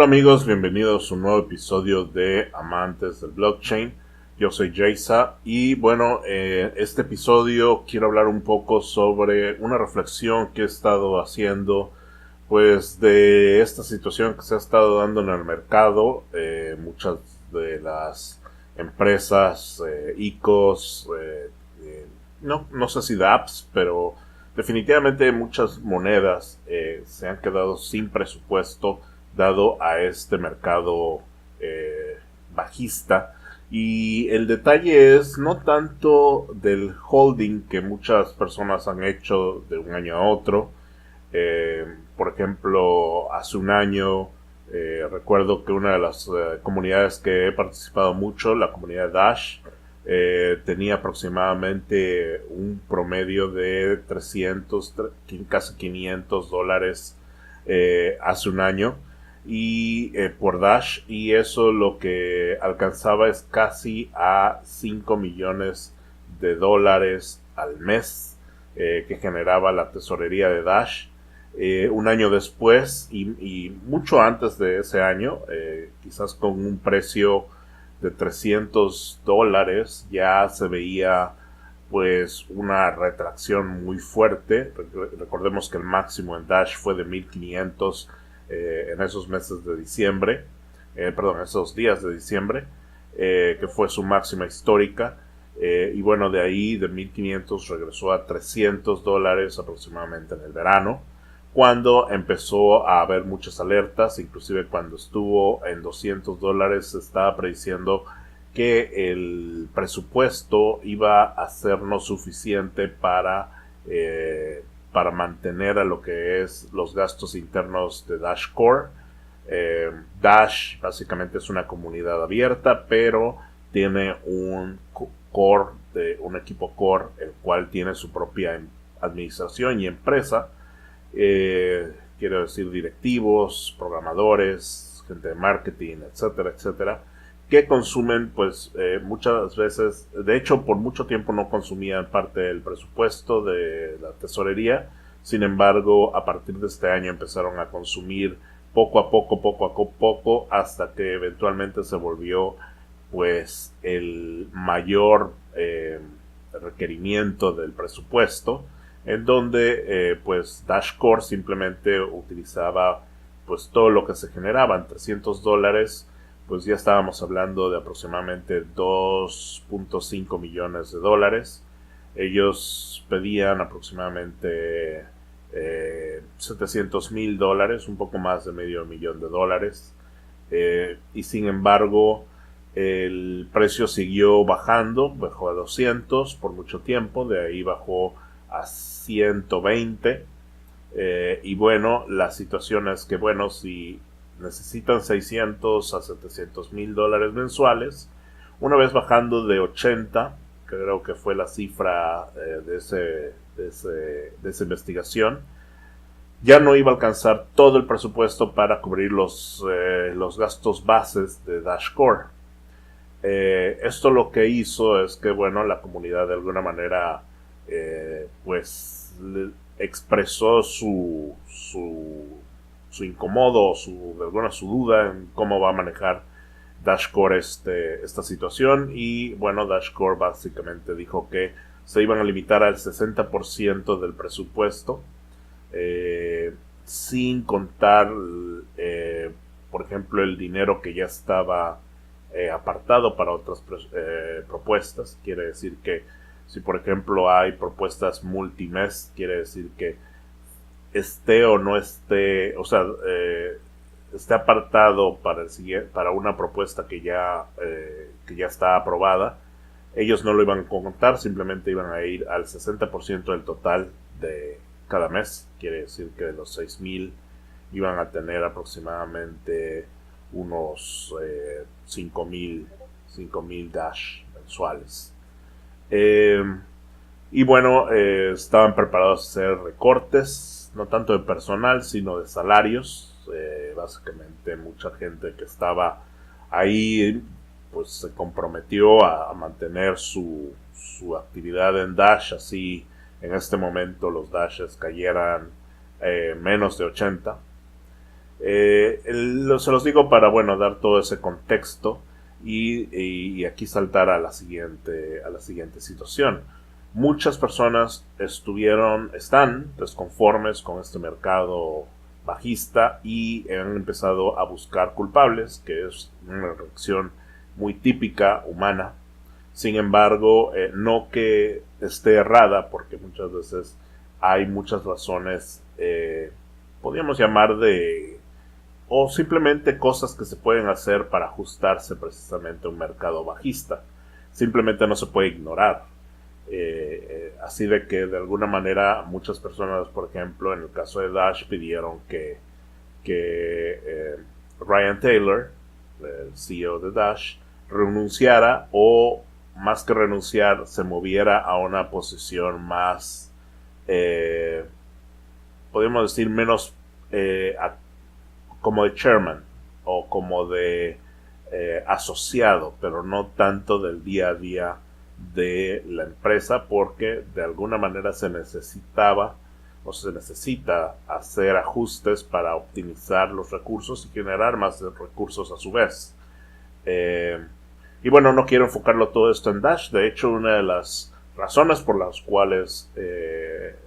Hola amigos, bienvenidos a un nuevo episodio de Amantes del Blockchain. Yo soy Jaysa y bueno, este episodio quiero hablar un poco sobre una reflexión que he estado haciendo pues de esta situación que se ha estado dando en el mercado. Muchas de las empresas, ICOs, no sé si dApps, pero definitivamente muchas monedas se han quedado sin presupuesto dado a este mercado bajista. Y el detalle es no tanto del holding que muchas personas han hecho de un año a otro. Por ejemplo, hace un año recuerdo que una de las comunidades que he participado mucho, la comunidad Dash, tenía aproximadamente un promedio de 300, casi $500 hace un año y por Dash, y eso lo que alcanzaba es casi a 5 millones de dólares al mes que generaba la tesorería de Dash. Un año después y mucho antes de ese año, quizás con un precio de $300, ya se veía pues una retracción muy fuerte. Recordemos que el máximo en Dash fue de 1500 en esos meses de diciembre, esos días de diciembre, que fue su máxima histórica. Y bueno, de ahí de 1500 regresó a $300 aproximadamente en el verano, cuando empezó a haber muchas alertas. Inclusive cuando estuvo en $200 se estaba prediciendo que el presupuesto iba a ser no suficiente para mantener a lo que es los gastos internos de Dash Core. Dash básicamente es una comunidad abierta, pero tiene un equipo core, el cual tiene su propia administración y empresa. Quiero decir, directivos, programadores, gente de marketing, etcétera, etcétera, que consumen pues muchas veces, de hecho por mucho tiempo no consumían parte del presupuesto de la tesorería. Sin embargo, a partir de este año empezaron a consumir poco a poco, hasta que eventualmente se volvió pues el mayor requerimiento del presupuesto, en donde pues Dash Core simplemente utilizaba pues todo lo que se generaba en $300. Pues ya estábamos hablando de aproximadamente 2.5 millones de dólares. Ellos pedían aproximadamente $700,000, un poco más de medio millón de dólares. Y sin embargo, el precio siguió bajando, bajó a 200 por mucho tiempo, de ahí bajó a 120. Y bueno, la situación es que, bueno, si necesitan 600 a 700 mil dólares mensuales, una vez bajando de 80, que creo que fue la cifra de esa investigación, ya no iba a alcanzar todo el presupuesto para cubrir los gastos bases de Dash Core. Esto lo que hizo es que, bueno, la comunidad de alguna manera pues expresó su incomodo, su duda en cómo va a manejar Dash Core esta situación. Y bueno, Dash Core básicamente dijo que se iban a limitar al 60% del presupuesto, sin contar por ejemplo el dinero que ya estaba apartado para otras propuestas. Quiere decir que si por ejemplo hay propuestas multimes, quiere decir que esté o no esté, o sea, esté apartado para una propuesta que ya está aprobada, ellos no lo iban a contar, simplemente iban a ir al 60% del total de cada mes. Quiere decir que de los 6,000 iban a tener aproximadamente unos 5,000 Dash mensuales. Y bueno, estaban preparados a hacer recortes, no tanto de personal, sino de salarios. Básicamente mucha gente que estaba ahí pues se comprometió a mantener su actividad en Dash, así en este momento los Dashes cayeran menos de 80. Se los digo para, bueno, dar todo ese contexto y aquí saltar a la siguiente situación. Muchas personas están desconformes con este mercado bajista y han empezado a buscar culpables, que es una reacción muy típica humana. Sin embargo, no que esté errada, porque muchas veces hay muchas razones, podríamos llamar o simplemente cosas que se pueden hacer para ajustarse precisamente a un mercado bajista. Simplemente no se puede ignorar. Así de que de alguna manera muchas personas, por ejemplo, en el caso de Dash, pidieron que Ryan Taylor, el CEO de Dash, renunciara, o más que renunciar, se moviera a una posición más, podríamos decir, menos como de chairman o como de asociado, pero no tanto del día a día de la empresa, porque de alguna manera se necesita hacer ajustes para optimizar los recursos y generar más recursos a su vez. Y bueno, no quiero enfocarlo todo esto en Dash. De hecho, una de las razones por las cuales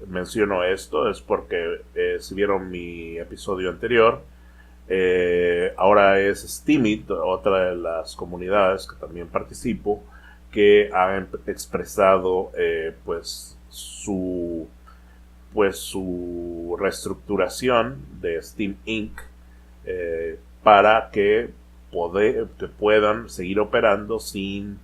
menciono esto es porque si vieron mi episodio anterior, ahora es Steemit, otra de las comunidades que también participo, que ha expresado su reestructuración de Steam Inc. Para que puedan seguir operando sin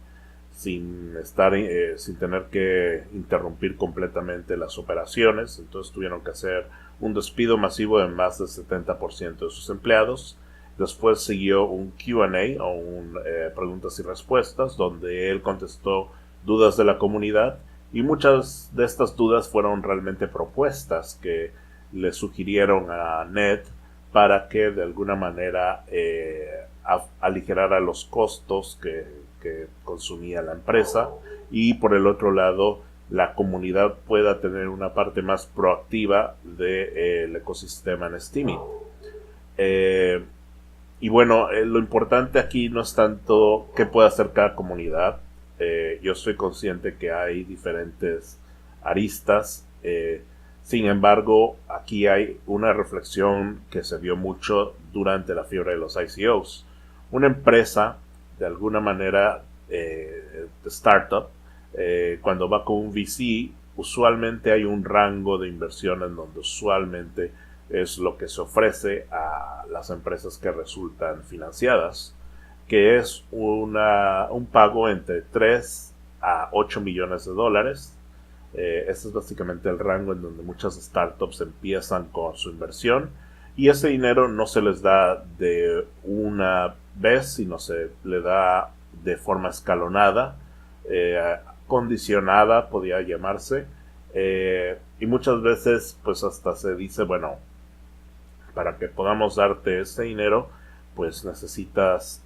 tener que interrumpir completamente las operaciones. Entonces tuvieron que hacer un despido masivo de más del 70% de sus empleados. Después siguió un Q&A, o preguntas y respuestas, donde él contestó dudas de la comunidad, y muchas de estas dudas fueron realmente propuestas que le sugirieron a Ned para que de alguna manera aligerara los costos que consumía la empresa, y por el otro lado la comunidad pueda tener una parte más proactiva del ecosistema en Steemit. Y bueno, lo importante aquí no es tanto qué puede hacer cada comunidad. Yo soy consciente que hay diferentes aristas. Sin embargo, aquí hay una reflexión que se vio mucho durante la fiebre de los ICOs. Una empresa, de alguna manera, de startup, cuando va con un VC, usualmente hay un rango de inversión en donde usualmente es lo que se ofrece a las empresas que resultan financiadas, que es un pago entre 3 a 8 millones de dólares. Este es básicamente el rango en donde muchas startups empiezan con su inversión, y ese dinero no se les da de una vez, sino se le da de forma escalonada, condicionada podría llamarse, y muchas veces pues hasta se dice, bueno, para que podamos darte ese dinero, pues necesitas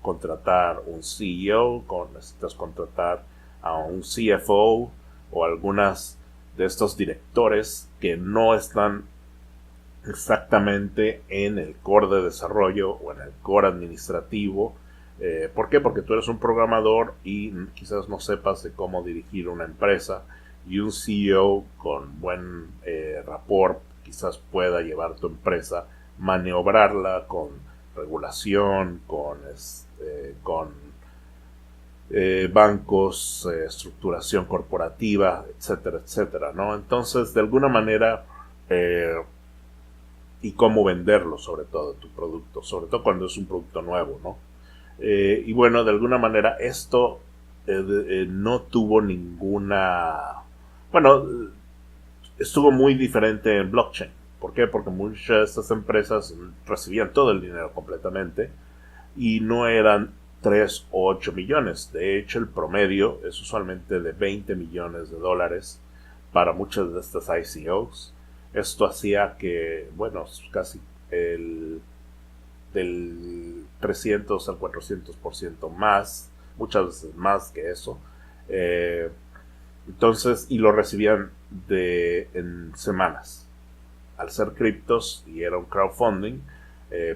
contratar un CEO, necesitas contratar a un CFO o algunas de estos directores que no están exactamente en el core de desarrollo o en el core administrativo. ¿Por qué? Porque tú eres un programador y quizás no sepas de cómo dirigir una empresa, y un CEO con buen rapport quizás pueda llevar tu empresa, maniobrarla con regulación, con bancos, estructuración corporativa, etcétera, etcétera, ¿no? Entonces, de alguna manera, y cómo venderlo, sobre todo, tu producto, sobre todo cuando es un producto nuevo, ¿no? Y bueno, de alguna manera esto no tuvo ninguna... Bueno, estuvo muy diferente en blockchain. ¿Por qué? Porque muchas de estas empresas recibían todo el dinero completamente y no eran 3 o 8 millones. De hecho, el promedio es usualmente de 20 millones de dólares para muchas de estas ICOs. Esto hacía que, bueno, casi del 300 al 400% más, muchas veces más que eso. Entonces, y lo recibían en semanas. Al ser criptos y era un crowdfunding,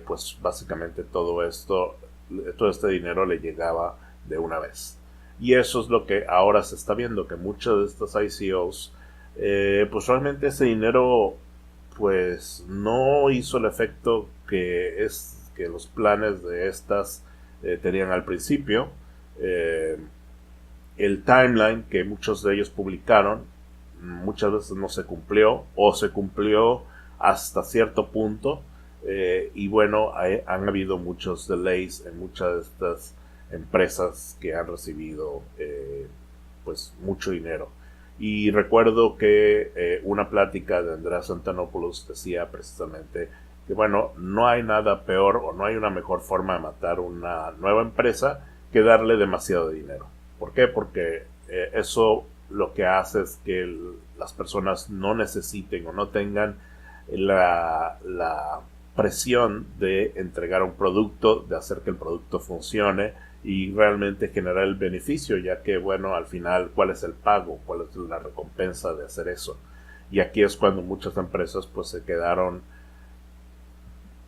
pues básicamente todo este dinero le llegaba de una vez. Y eso es lo que ahora se está viendo, que muchos de estos ICOs, pues realmente ese dinero pues no hizo el efecto que los planes de estas tenían al principio. El timeline que muchos de ellos publicaron muchas veces no se cumplió, o se cumplió hasta cierto punto, y bueno, han habido muchos delays en muchas de estas empresas que han recibido pues mucho dinero. Y recuerdo que una plática de Andreas Antonopoulos decía precisamente que bueno, no hay nada peor o no hay una mejor forma de matar una nueva empresa que darle demasiado dinero. ¿Por qué? Porque eso lo que hace es que las personas no necesiten o no tengan la presión de entregar un producto, de hacer que el producto funcione y realmente generar el beneficio, ya que bueno, al final, ¿cuál es el pago? ¿Cuál es la recompensa de hacer eso? Y aquí es cuando muchas empresas pues se quedaron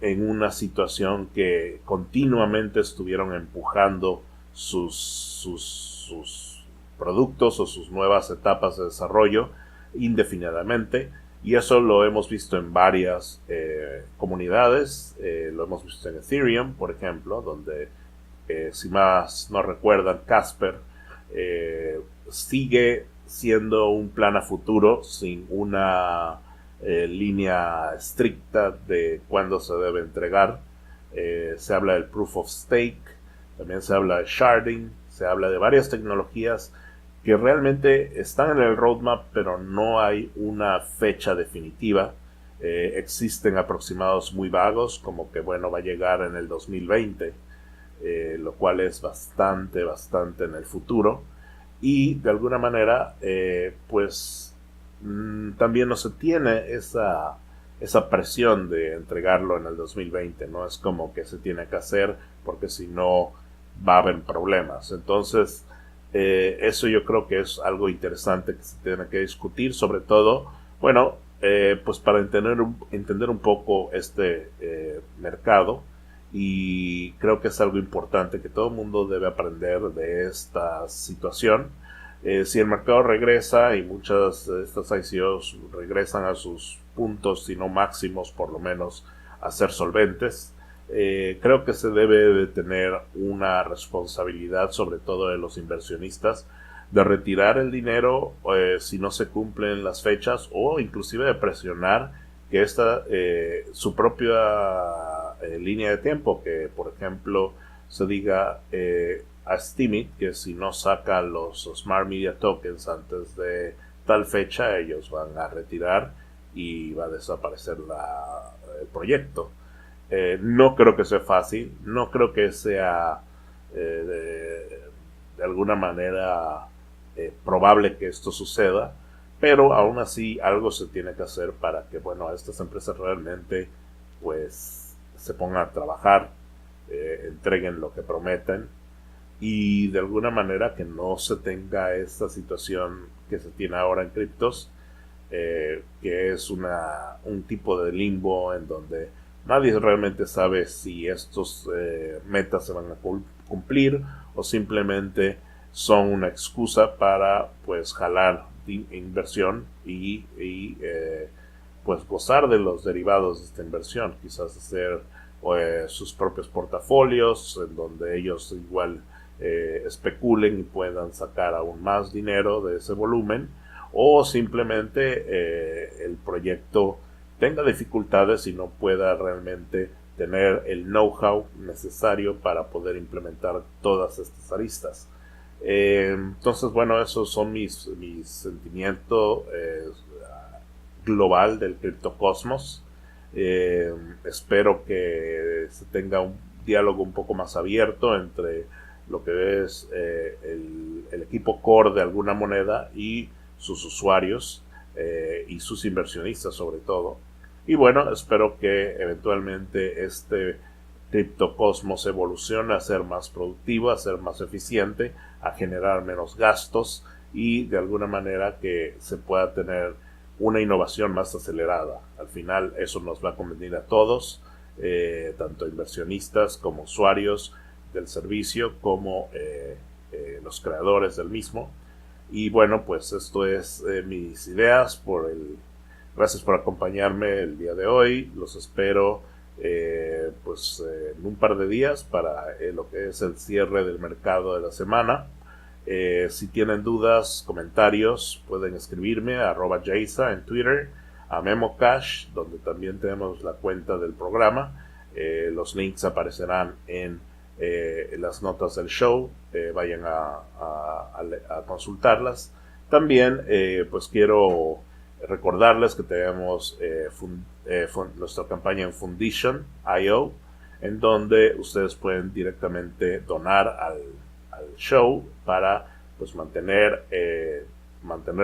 en una situación que continuamente estuvieron empujando sus productos o sus nuevas etapas de desarrollo indefinidamente, y eso lo hemos visto en varias comunidades. Lo hemos visto en Ethereum, por ejemplo, donde si más no recuerdan, Casper sigue siendo un plan a futuro sin una línea estricta de cuándo se debe entregar. Se habla del proof of stake, también se habla de sharding, se habla de varias tecnologías que realmente están en el roadmap, pero no hay una fecha definitiva. Existen aproximados muy vagos, como que bueno, va a llegar en el 2020, lo cual es bastante en el futuro, y de alguna manera pues también no se tiene esa presión de entregarlo en el 2020, no es como que se tiene que hacer porque si no va a haber problemas. Entonces eso yo creo que es algo interesante que se tiene que discutir, sobre todo, bueno, pues para entender un poco este mercado, y creo que es algo importante que todo el mundo debe aprender de esta situación. Si el mercado regresa y muchas de estas ICOs regresan a sus puntos, si no máximos, por lo menos a ser solventes, creo que se debe de tener una responsabilidad, sobre todo de los inversionistas, de retirar el dinero si no se cumplen las fechas, o inclusive de presionar que su propia línea de tiempo, que por ejemplo se diga a Steemit que si no saca los Smart Media Tokens antes de tal fecha, ellos van a retirar y va a desaparecer el proyecto. No creo que sea fácil, no creo que sea de alguna manera probable que esto suceda, pero aún así algo se tiene que hacer para que bueno, estas empresas realmente pues se pongan a trabajar, entreguen lo que prometen, y de alguna manera que no se tenga esta situación que se tiene ahora en criptos, que es un tipo de limbo en donde nadie realmente sabe si estos metas se van a cumplir o simplemente son una excusa para pues jalar inversión y pues gozar de los derivados de esta inversión, quizás hacer sus propios portafolios en donde ellos igual especulen y puedan sacar aún más dinero de ese volumen, o simplemente el proyecto tenga dificultades y no pueda realmente tener el know-how necesario para poder implementar todas estas aristas. Entonces bueno, esos son mis sentimientos global del criptocosmos. Espero que se tenga un diálogo un poco más abierto entre lo que es el equipo core de alguna moneda y sus usuarios y sus inversionistas sobre todo. Y bueno, espero que eventualmente este criptocosmos evolucione a ser más productivo, a ser más eficiente, a generar menos gastos, y de alguna manera que se pueda tener una innovación más acelerada. Al final eso nos va a convenir a todos. tanto inversionistas como usuarios del servicio, como los creadores del mismo. Y bueno, pues esto es mis ideas. Gracias por acompañarme el día de hoy. Los espero en un par de días para lo que es el cierre del mercado de la semana. Si tienen dudas, comentarios, pueden escribirme a @Jaysa en Twitter, a MemoCash, donde también tenemos la cuenta del programa. Los links aparecerán en las notas del show. Vayan a consultarlas. También pues quiero recordarles que tenemos nuestra campaña en Fundition.io, en donde ustedes pueden directamente donar al show para pues mantener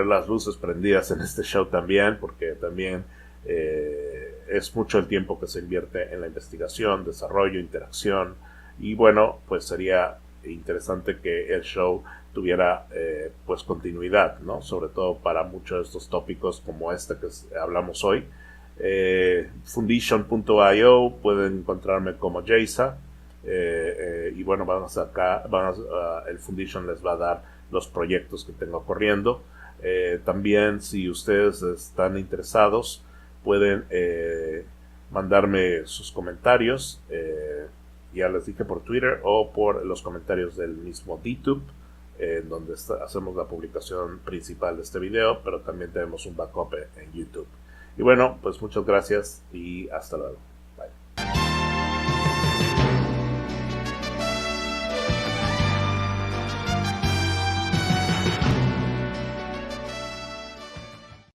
las luces prendidas en este show también, porque también es mucho el tiempo que se invierte en la investigación, desarrollo, interacción, y bueno, pues sería interesante que el show tuviera pues continuidad, ¿no? Sobre todo para muchos de estos tópicos como este que hablamos hoy. Fundition.io, pueden encontrarme como Jaysa. Y bueno, el Fundition les va a dar los proyectos que tengo corriendo. También, si ustedes están interesados, pueden mandarme sus comentarios, ya les dije, por Twitter o por los comentarios del mismo DTube, donde hacemos la publicación principal de este video, pero también tenemos un backup en YouTube. Y bueno, pues muchas gracias y hasta luego.